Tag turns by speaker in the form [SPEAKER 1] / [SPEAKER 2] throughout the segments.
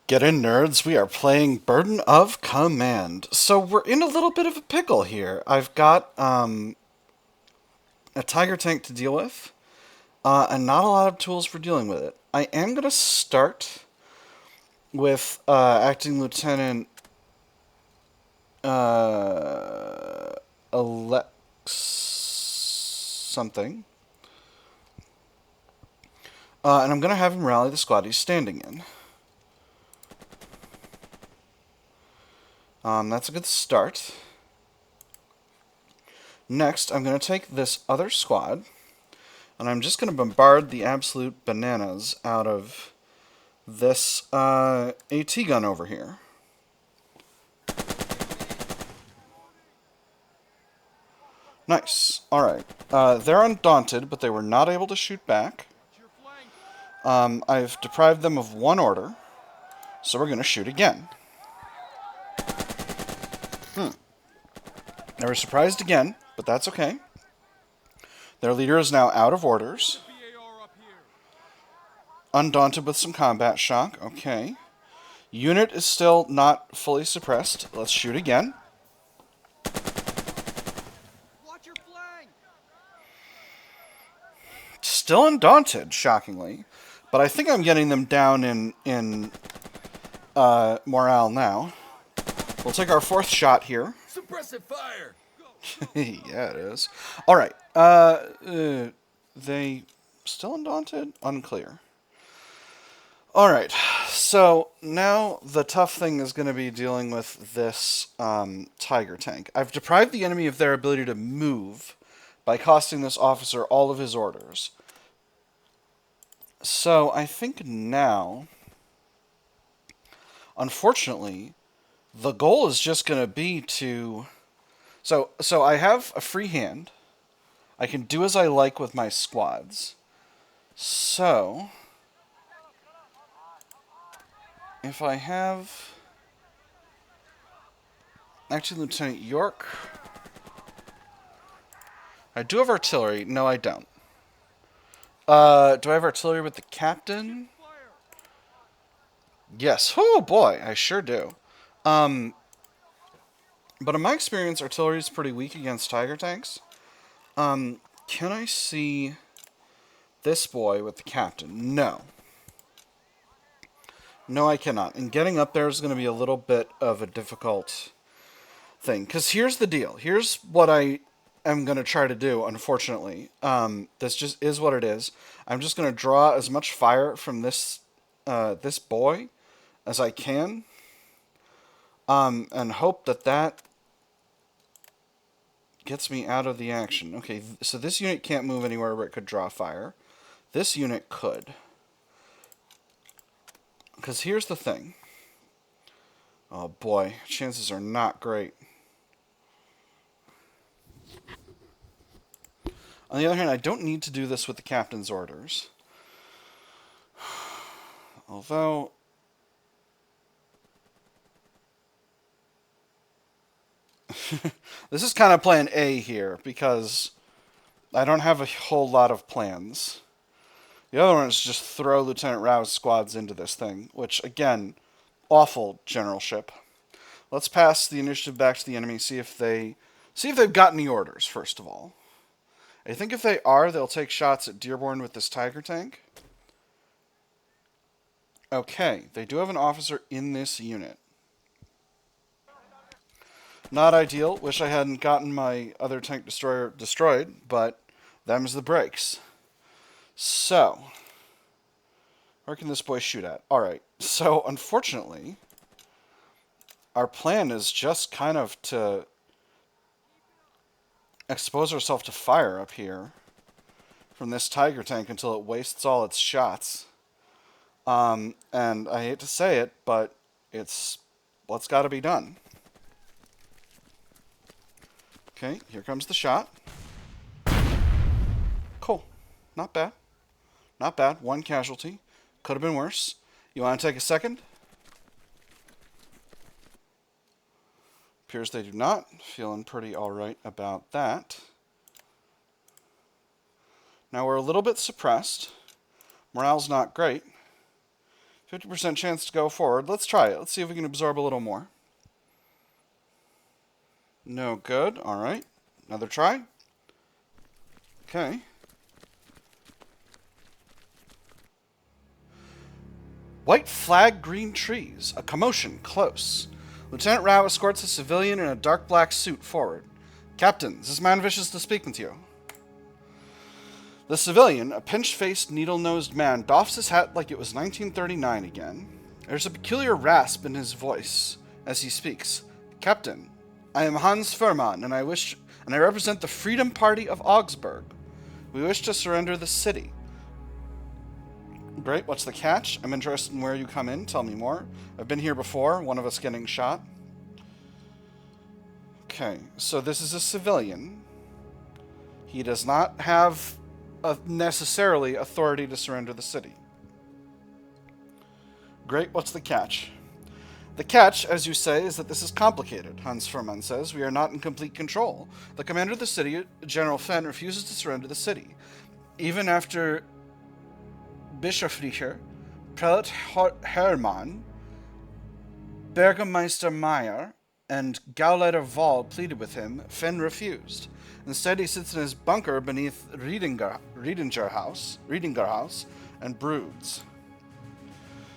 [SPEAKER 1] Get in, nerds. We are playing Burden of Command. So we're in a little bit of a pickle here. I've got a tiger tank to deal with, and not a lot of tools for dealing with it. I am going to start with Acting Lieutenant Alex something. And I'm going to have him rally the squad he's standing in. That's a good start. Next, I'm going to take this other squad, and I'm just going to bombard the absolute bananas out of this AT gun over here. Nice. Alright. They're undaunted, but they were not able to shoot back. I've deprived them of one order, so we're going to shoot again. They were surprised again, but that's okay. Their leader is now out of orders. Undaunted with some combat shock. Okay. Unit is still not fully suppressed. Let's shoot again. Still undaunted, shockingly. But I think I'm getting them down in morale now. We'll take our fourth shot here.
[SPEAKER 2] Suppressive fire!
[SPEAKER 1] Yeah, it is. Alright. They still undaunted? Unclear. Alright. So now the tough thing is going to be dealing with this tiger tank. I've deprived the enemy of their ability to move by costing this officer all of his orders. So I think now, unfortunately, the goal is just going to be to... So I have a free hand. I can do as I like with my squads. So, if I have... Actually, Lieutenant York... I do have artillery. No, I don't. Do I have artillery with the captain? Yes. Oh, boy, I sure do. But in my experience, artillery is pretty weak against tiger tanks. Can I see this boy with the captain? No. No, I cannot. And getting up there is going to be a little bit of a difficult thing. Because here's the deal. Here's what I am going to try to do, unfortunately. This just is what it is. I'm just going to draw as much fire from this boy as I can. And hope that gets me out of the action. Okay, so this unit can't move anywhere where it could draw fire. This unit could. Because here's the thing. Oh boy, chances are not great. On the other hand, I don't need to do this with the captain's orders. Although... this is kind of plan A here, because I don't have a whole lot of plans. The other one is just throw Lieutenant Rao's squads into this thing, which, again, awful generalship. Let's pass the initiative back to the enemy, see if they've got any orders, first of all. I think if they are, they'll take shots at Dearborn with this Tiger tank. Okay, they do have an officer in this unit. Not ideal. Wish I hadn't gotten my other tank destroyer destroyed, but them's the breaks. So, where can this boy shoot at? Alright, so unfortunately, our plan is just kind of to expose ourselves to fire up here from this tiger tank until it wastes all its shots. And I hate to say it, but it's what's got to be done. Okay, here comes the shot. Cool. Not bad. Not bad. One casualty. Could have been worse. You want to take a second? Appears they do not. Feeling pretty alright about that. Now we're a little bit suppressed. Morale's not great. 50% chance to go forward. Let's try it. Let's see if we can absorb a little more. No good. All right. Another try. Okay. White flag, green trees. A commotion close. Lieutenant Rao escorts a civilian in a dark black suit forward. Captain, this man wishes to speak with you. The civilian, a pinch-faced, needle-nosed man, doffs his hat like it was 1939 again. There's a peculiar rasp in his voice as he speaks. Captain, I am Hans Furman, and I represent the Freedom Party of Augsburg. We wish to surrender the city. Great, what's the catch? I'm interested in where you come in. Tell me more. I've been here before, one of us getting shot. Okay, so this is a civilian. He does not have necessarily authority to surrender the city. Great, what's the catch? The catch, as you say, is that this is complicated, Hans Furman says. We are not in complete control. The commander of the city, General Fenn, refuses to surrender the city. Even after Bischofsrichter, Prelate Hermann, Bürgermeister Meyer, and Gauleiter Wahl pleaded with him, Fenn refused. Instead, he sits in his bunker beneath Riedinger House and broods.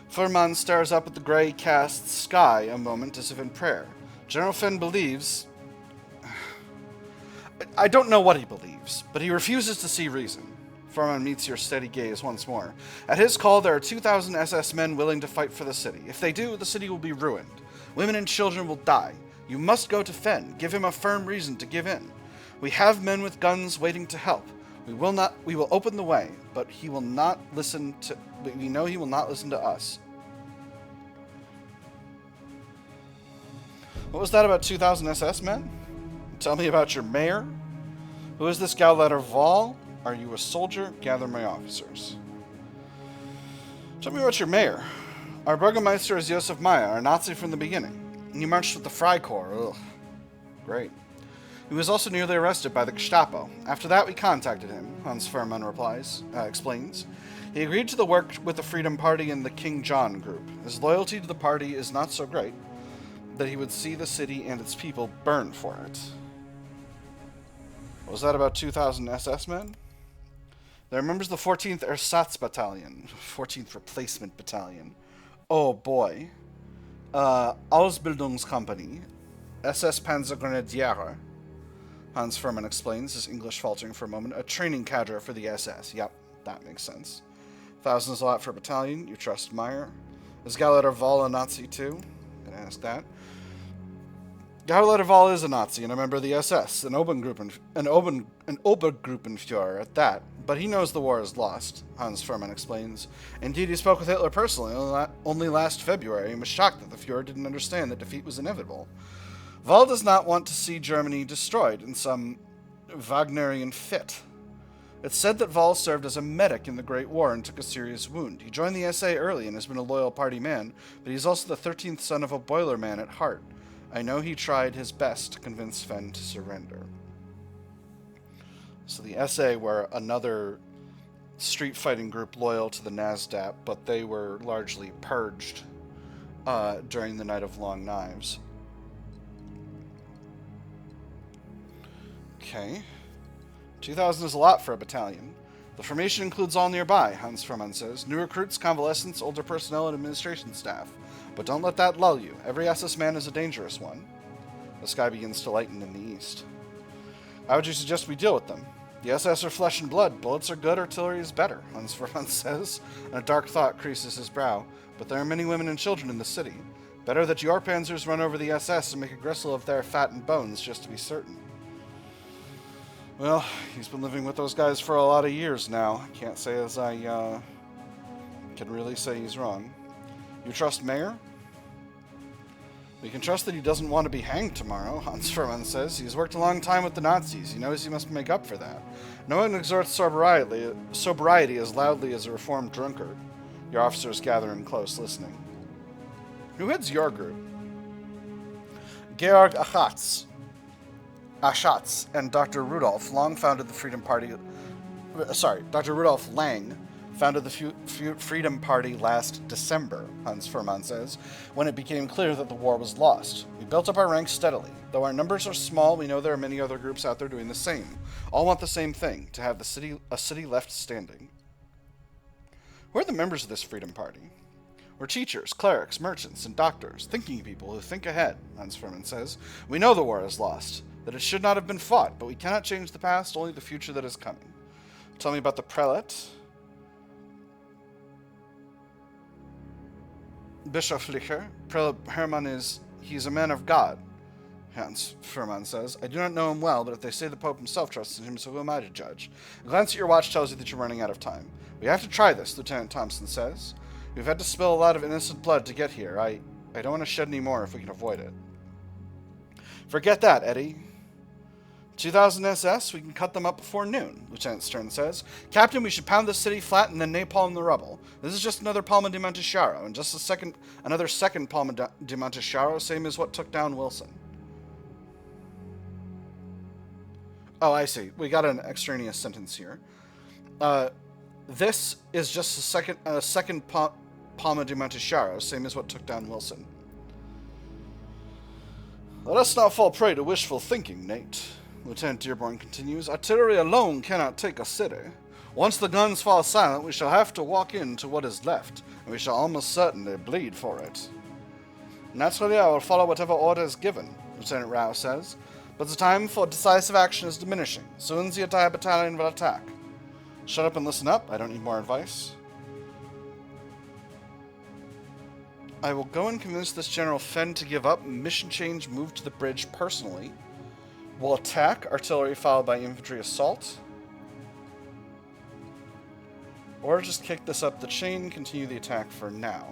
[SPEAKER 1] Furman stares up at the gray-cast sky a moment as if in prayer. General Fenn believes... I don't know what he believes, but he refuses to see reason. Furman meets your steady gaze once more. At his call, there are 2,000 SS men willing to fight for the city. If they do, the city will be ruined. Women and children will die. You must go to Fenn. Give him a firm reason to give in. We have men with guns waiting to help. We will open the way, but he will not listen to... We know he will not listen to us. What was that about 2,000 SS men? Tell me about your mayor. Who is this Gauleiter Wahl? Are you a soldier? Gather my officers. Tell me about your mayor. Our Burgermeister is Josef Meyer, a Nazi from the beginning. And you marched with the Freikorps. Ugh. Great. He was also nearly arrested by the Gestapo. After that, we contacted him, Hans Furman explains. He agreed to the work with the Freedom Party and the King John group. His loyalty to the party is not so great that he would see the city and its people burn for it. Was that about 2,000 SS men? There are members of the 14th Ersatz Battalion, 14th Replacement Battalion. Oh boy. Ausbildungskompanie, SS Panzergrenadiere. Hans Furman explains, his English faltering for a moment. A training cadre for the SS. Yep, that makes sense. 1,000 is a lot for a battalion. You trust Meyer. Is Gauleiter Wahl a Nazi too? Gonna ask that. Gauleiter Wahl is a Nazi and a member of the SS, an Obergruppenführer at that, but he knows the war is lost, Hans Furman explains. Indeed, he spoke with Hitler personally only last February and was shocked that the Fuhrer didn't understand that defeat was inevitable. Wahl does not want to see Germany destroyed in some Wagnerian fit. It's said that Wahl served as a medic in the Great War and took a serious wound. He joined the SA early and has been a loyal party man, but he's also the 13th son of a boilerman at heart. I know he tried his best to convince Fenn to surrender. So the SA were another street fighting group loyal to the NASDAP, but they were largely purged during the Night of Long Knives. Okay. 2,000 is a lot for a battalion. The formation includes all nearby, Hans Furman says. New recruits, convalescents, older personnel, and administration staff. But don't let that lull you. Every SS man is a dangerous one. The sky begins to lighten in the east. How would you suggest we deal with them? The SS are flesh and blood. Bullets are good, artillery is better, Hans Furman says, and a dark thought creases his brow. But there are many women and children in the city. Better that your panzers run over the SS and make a gristle of their fat and bones, just to be certain. Well, he's been living with those guys for a lot of years now. I can't say as I can really say he's wrong. You trust Mayer? We can trust that he doesn't want to be hanged tomorrow, Hans Furman says. He's worked a long time with the Nazis. He knows he must make up for that. No one exhorts sobriety as loudly as a reformed drunkard. Your officers gather in close, listening. Who heads your group? Georg Achatz and Dr. Rudolf Lang founded the Freedom Party. Dr. Rudolf Lang founded the Freedom Party last December, Hans Furman says, when it became clear that the war was lost. We built up our ranks steadily. Though our numbers are small, we know there are many other groups out there doing the same. All want the same thing, to have a city left standing. Who are the members of this Freedom Party? We're teachers, clerics, merchants, and doctors, thinking people who think ahead, Hans Furman says. We know the war is lost, that it should not have been fought, but we cannot change the past, only the future that is coming. Tell me about the prelate. Bischoflicher. Prelate Hermann he's a man of God, Hans Furman says. I do not know him well, but if they say the Pope himself trusts in him, so who am I to judge? A glance at your watch tells you that you're running out of time. We have to try this, Lieutenant Thompson says. We've had to spill a lot of innocent blood to get here. I don't want to shed any more if we can avoid it. Forget that, Eddie. 2,000 SS, we can cut them up before noon, Lieutenant Stern says. Captain, we should pound the city flat and then napalm the rubble. This is just another Palma de Montichiaro, and just another second Palma de Montichiaro, same as what took down Wilson. Oh, I see. We got an extraneous sentence here. This is just a second Palma de Montichiaro, same as what took down Wilson. Let us not fall prey to wishful thinking, Nate. Lieutenant Dearborn continues. Artillery alone cannot take a city. Once the guns fall silent, we shall have to walk into what is left, and we shall almost certainly bleed for it. Naturally, I will follow whatever order is given, Lieutenant Rao says, but the time for decisive action is diminishing. Soon the entire battalion will attack. Shut up and listen up. I don't need more advice. I will go and convince this General Fenn to give up. Mission change, move to the bridge personally. We'll attack. Artillery followed by infantry assault. Or just kick this up the chain, continue the attack for now.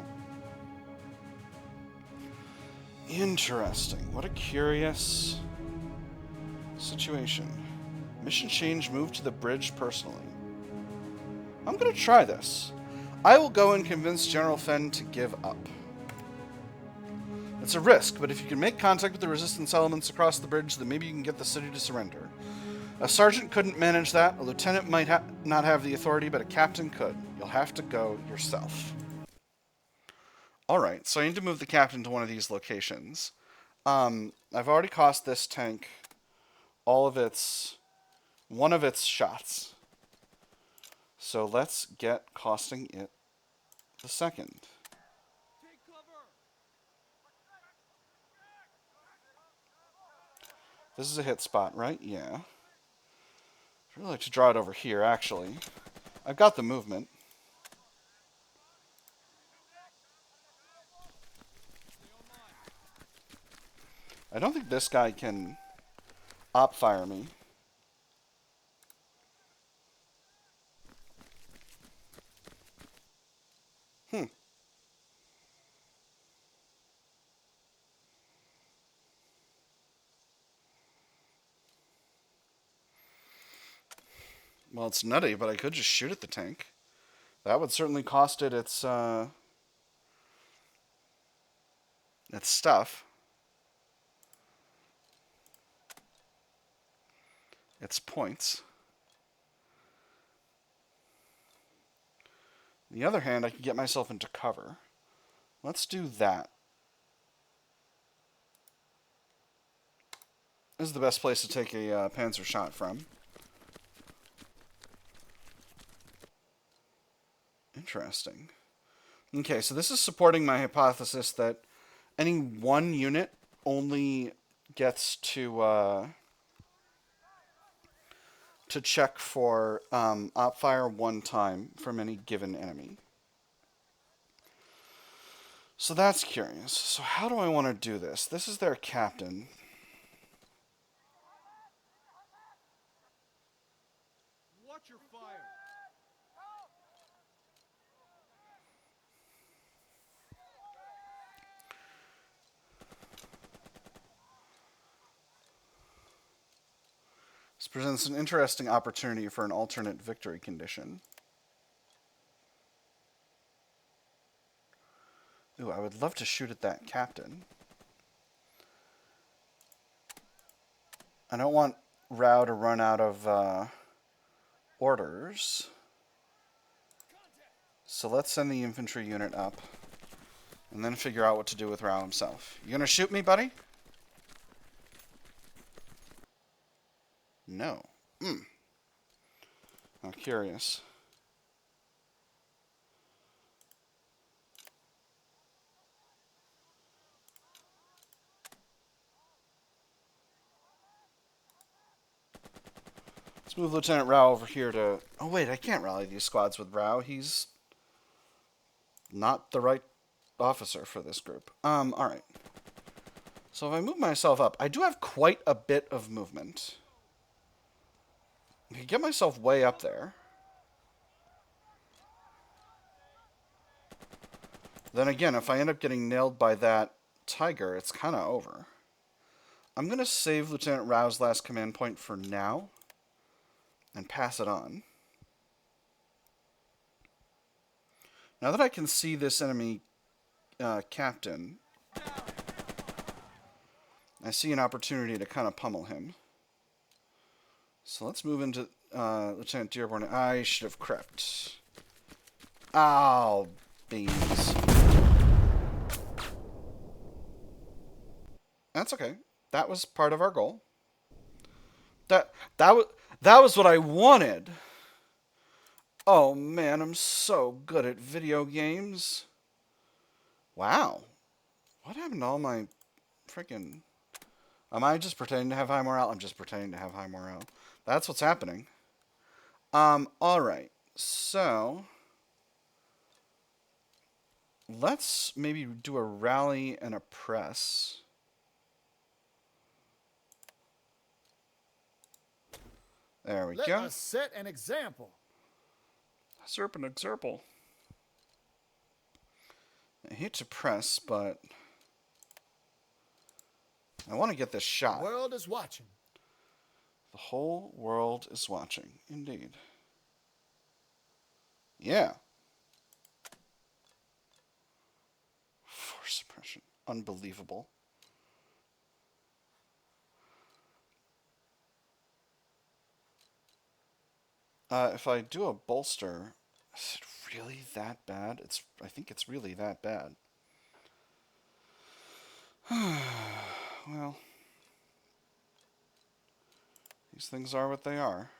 [SPEAKER 1] Interesting. What a curious situation. Mission change, move to the bridge personally. I'm going to try this. I will go and convince General Fenn to give up. It's a risk, but if you can make contact with the resistance elements across the bridge, then maybe you can get the city to surrender. A sergeant couldn't manage that, a lieutenant might not have the authority, but a captain could. You'll have to go yourself. Alright, so I need to move the captain to one of these locations. I've already cost this tank one of its shots. So let's get costing it the second. This is a hit spot, right? Yeah. I'd really like to draw it over here, actually. I've got the movement. I don't think this guy can op fire me. Well, it's nutty, but I could just shoot at the tank. That would certainly cost it its stuff. Its points. On the other hand, I could get myself into cover. Let's do that. This is the best place to take a panzer shot from. Interesting. Okay, so this is supporting my hypothesis that any one unit only gets to check for op fire one time from any given enemy. So that's curious. So how do I want to do this? This is their captain.
[SPEAKER 2] Watch your fire.
[SPEAKER 1] This presents an interesting opportunity for an alternate victory condition. Ooh, I would love to shoot at that captain. I don't want Rao to run out of orders. So let's send the infantry unit up. And then figure out what to do with Rao himself. You gonna shoot me, buddy? No. I'm curious. Let's move Lieutenant Rao over here to... Oh, wait, I can't rally these squads with Rao. He's not the right officer for this group. Alright. So if I move myself up, I do have quite a bit of movement. I can get myself way up there. Then again, if I end up getting nailed by that tiger, it's kind of over. I'm going to save Lieutenant Rao's last command point for now and pass it on. Now that I can see this enemy captain, I see an opportunity to kind of pummel him. So let's move into Lieutenant Dearborn. I should have crept. Ow, beans. That's okay. That was part of our goal. That was what I wanted. Oh man, I'm so good at video games. Wow. What happened to all my freaking... Am I just pretending to have high morale? I'm just pretending to have high morale. That's what's happening. Alright. So... let's maybe do a rally and a press. There we go.
[SPEAKER 2] Let us set an example.
[SPEAKER 1] Serpent example. I hate to press, but I want to get this shot.
[SPEAKER 2] The world is watching.
[SPEAKER 1] The whole world is watching, indeed. Yeah. Force suppression. Unbelievable. If I do a bolster, is it really that bad? I think it's really that bad. Well, these things are what they are.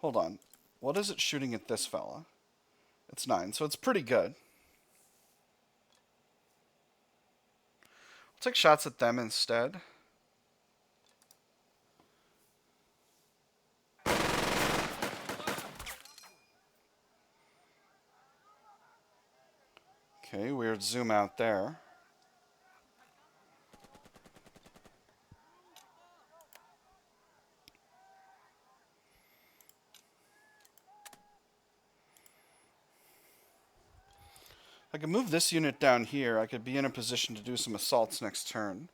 [SPEAKER 1] Hold on. What is it shooting at this fella? It's 9, so it's pretty good. I'll take shots at them instead. Okay, weird zoom out there. If I could move this unit down here, I could be in a position to do some assaults next turn.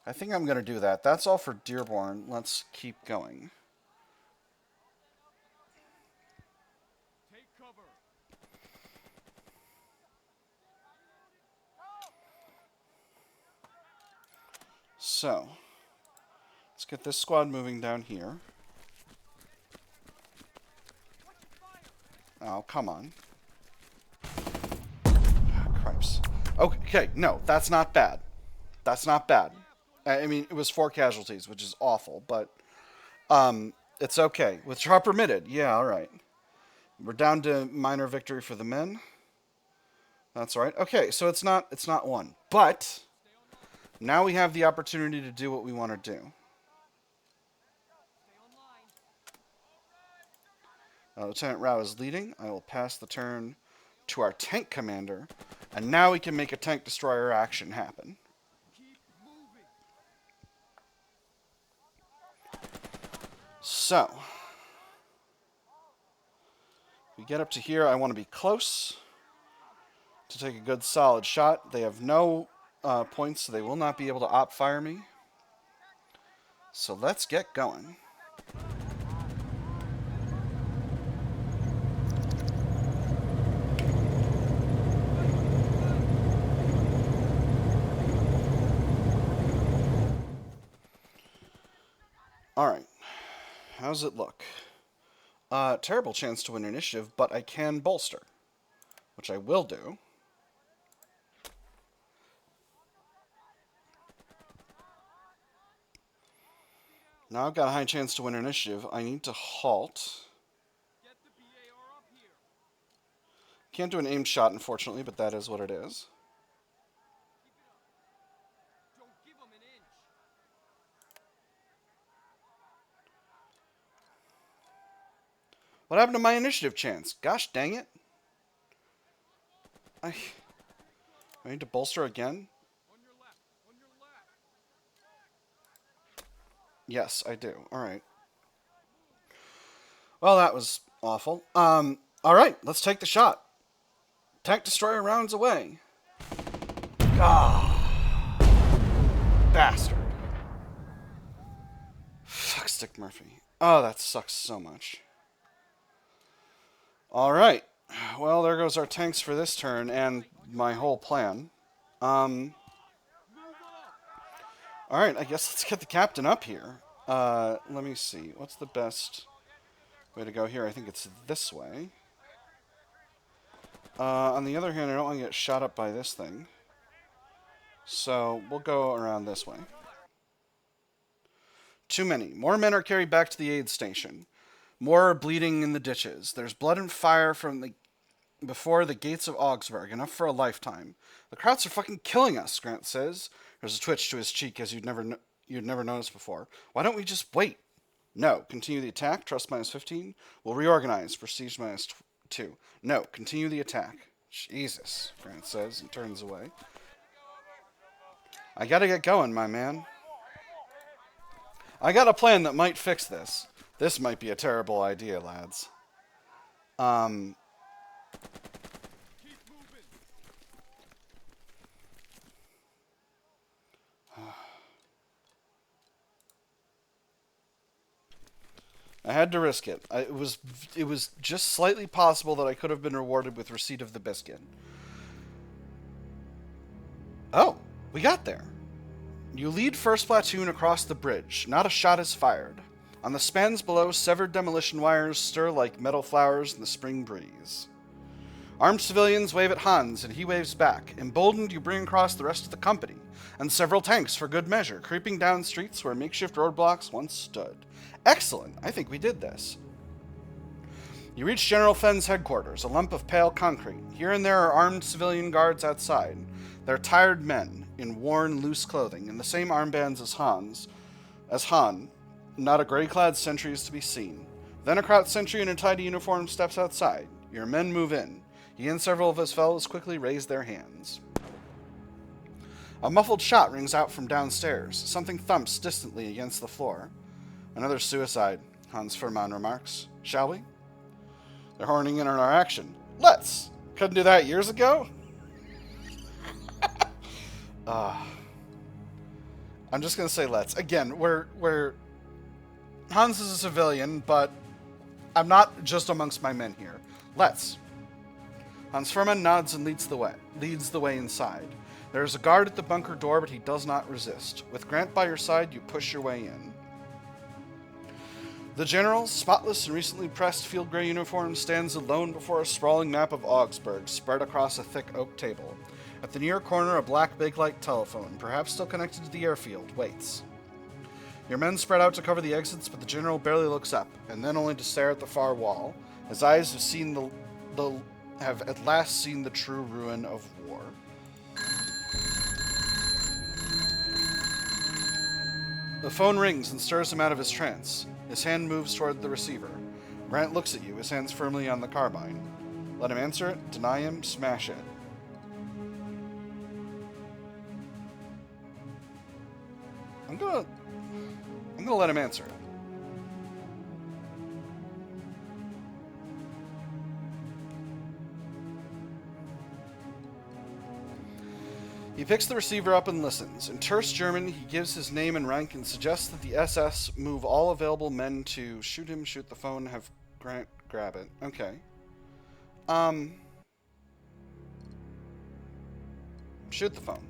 [SPEAKER 1] I think I'm going to do that. That's all for Dearborn. Let's keep going.
[SPEAKER 2] Take cover.
[SPEAKER 1] So, let's get this squad moving down here. Oh, come on. Cripes. Okay, no, that's not bad. That's not bad. I mean, it was 4 casualties, which is awful, but it's okay. Withdraw permitted. Yeah, all right. We're down to minor victory for the men. That's all right. Okay, so it's not 1, but now we have the opportunity to do what we want to do. Lieutenant Rao is leading. I will pass the turn to our tank commander, and now we can make a tank destroyer action happen.
[SPEAKER 2] Keep moving.
[SPEAKER 1] So, we get up to here. I want to be close to take a good solid shot. They have no points, so they will not be able to op fire me. So let's get going. Alright, how's it look? Terrible chance to win initiative, but I can bolster. which I will do. Now I've got a high chance to win initiative. I need to halt.
[SPEAKER 2] Get the BAR up here.
[SPEAKER 1] Can't do an aimed shot, unfortunately, but that is what it is.
[SPEAKER 2] Keep it up. Don't give them an inch.
[SPEAKER 1] What happened to my initiative chance? Gosh dang it. I need to bolster again?
[SPEAKER 2] On your left. On your left.
[SPEAKER 1] Yes, I do. Alright. Well, that was awful. Alright, let's take the shot. Tank destroyer rounds away. Ah. Bastard. Fuck Stick Murphy. Oh, that sucks so much. Alright. Well, there goes our tanks for this turn and my whole plan. Alright, I guess let's get the captain up here. Let me see. What's the best way to go here? I think it's this way. On the other hand, I don't want to get shot up by this thing. So, we'll go around this way. Too many. More men are carried back to the aid station. More are bleeding in the ditches. There's blood and fire from before the gates of Augsburg. Enough for a lifetime. The Krauts are fucking killing us, Grant says. There's a twitch to his cheek as you'd never noticed before. Why don't we just wait? No. Continue the attack. Trust -15. We'll reorganize. Prestige -2. No. Continue the attack. Jesus, Grant says and turns away. I gotta get going, my man. I got a plan that might fix this. This might be a terrible idea, lads.
[SPEAKER 2] Keep moving.
[SPEAKER 1] I had to risk it. It was just slightly possible that I could have been rewarded with receipt of the biscuit. Oh, we got there. You lead first platoon across the bridge. Not a shot is fired. On the spans below, severed demolition wires stir like metal flowers in the spring breeze. Armed civilians wave at Hans, and he waves back. Emboldened, you bring across the rest of the company, and several tanks for good measure, creeping down streets where makeshift roadblocks once stood. Excellent. I think we did this. You reach General Fenn's headquarters, a lump of pale concrete. Here and there are armed civilian guards outside. They're tired men in worn, loose clothing, and the same armbands as Han. Not a gray-clad sentry is to be seen. Then a Kraut sentry in a tidy uniform steps outside. Your men move in. He and several of his fellows quickly raise their hands. A muffled shot rings out from downstairs. Something thumps distantly against the floor. Another suicide, Hans Furman remarks. Shall we? They're horning in on our action. Let's! Couldn't do that years ago? I'm just gonna say let's. Again, we're Hans is a civilian, but I'm not just amongst my men here. Let's. Hans Furman nods and leads the way inside. There is a guard at the bunker door, but he does not resist. With Grant by your side, you push your way in. The general, spotless and recently pressed field gray uniform, stands alone before a sprawling map of Augsburg, spread across a thick oak table. At the near corner, a black Bakelite telephone, perhaps still connected to the airfield, waits. Your men spread out to cover the exits, but the general barely looks up, and then only to stare at the far wall. His eyes have at last seen the true ruin of war. The phone rings and stirs him out of his trance. His hand moves toward the receiver. Grant looks at you, his hands firmly on the carbine. Let him answer it, deny him, smash it. I'm gonna let him answer it. He picks the receiver up and listens. In terse German, he gives his name and rank and suggests that the SS move all available men to shoot him, shoot the phone, have Grant grab it. Okay. Shoot the phone.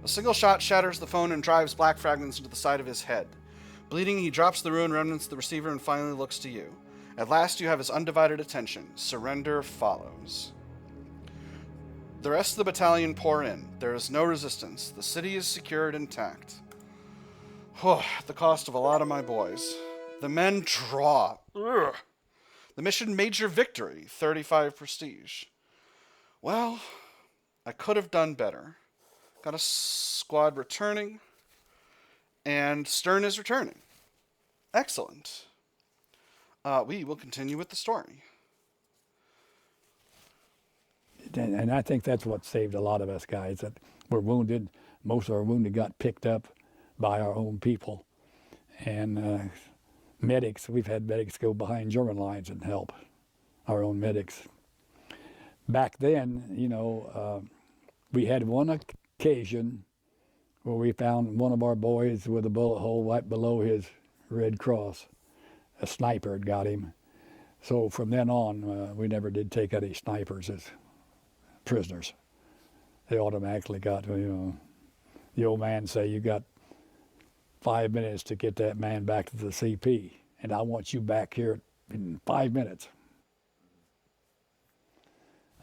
[SPEAKER 1] A single shot shatters the phone and drives black fragments into the side of his head. Bleeding, he drops the ruined remnants of the receiver and finally looks to you. At last you have his undivided attention. Surrender follows. The rest of the battalion pour in. There is no resistance. The city is secured intact. At the cost of a lot of my boys. The men draw. Ugh. The mission Major Victory, 35 prestige. Well, I could have done better. Got a squad returning, and Stern is returning. Excellent. We will continue with the story.
[SPEAKER 3] And I think that's what saved a lot of us guys that were wounded. Most of our wounded got picked up by our own people. And medics, we've had medics go behind German lines and help our own medics. Back then, we had one occasion where we found one of our boys with a bullet hole right below his Red Cross. A sniper had got him. So from then on, we never did take any snipers as prisoners. They automatically got, the old man say, you got 5 minutes to get that man back to the CP, and I want you back here in 5 minutes.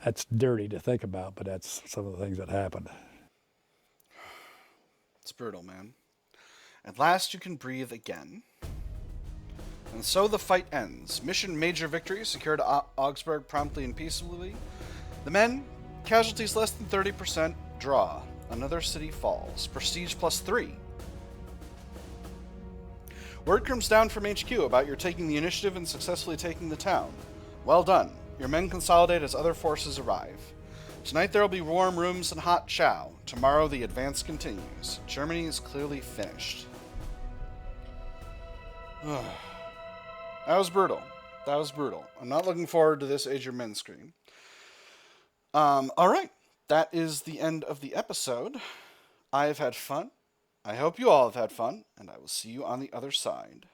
[SPEAKER 3] That's dirty to think about, but that's some of the things that happened.
[SPEAKER 1] It's brutal, man. At last you can breathe again. And so the fight ends. Mission Major Victory secured Augsburg promptly and peaceably. The men, casualties less than 30%, draw. Another city falls. Prestige +3. Word comes down from HQ about your taking the initiative and successfully taking the town. Well done. Your men consolidate as other forces arrive. Tonight there will be warm rooms and hot chow. Tomorrow the advance continues. Germany is clearly finished. That was brutal. I'm not looking forward to this Age Your Men screen. Alright. That is the end of the episode. I have had fun. I hope you all have had fun, and I will see you on the other side.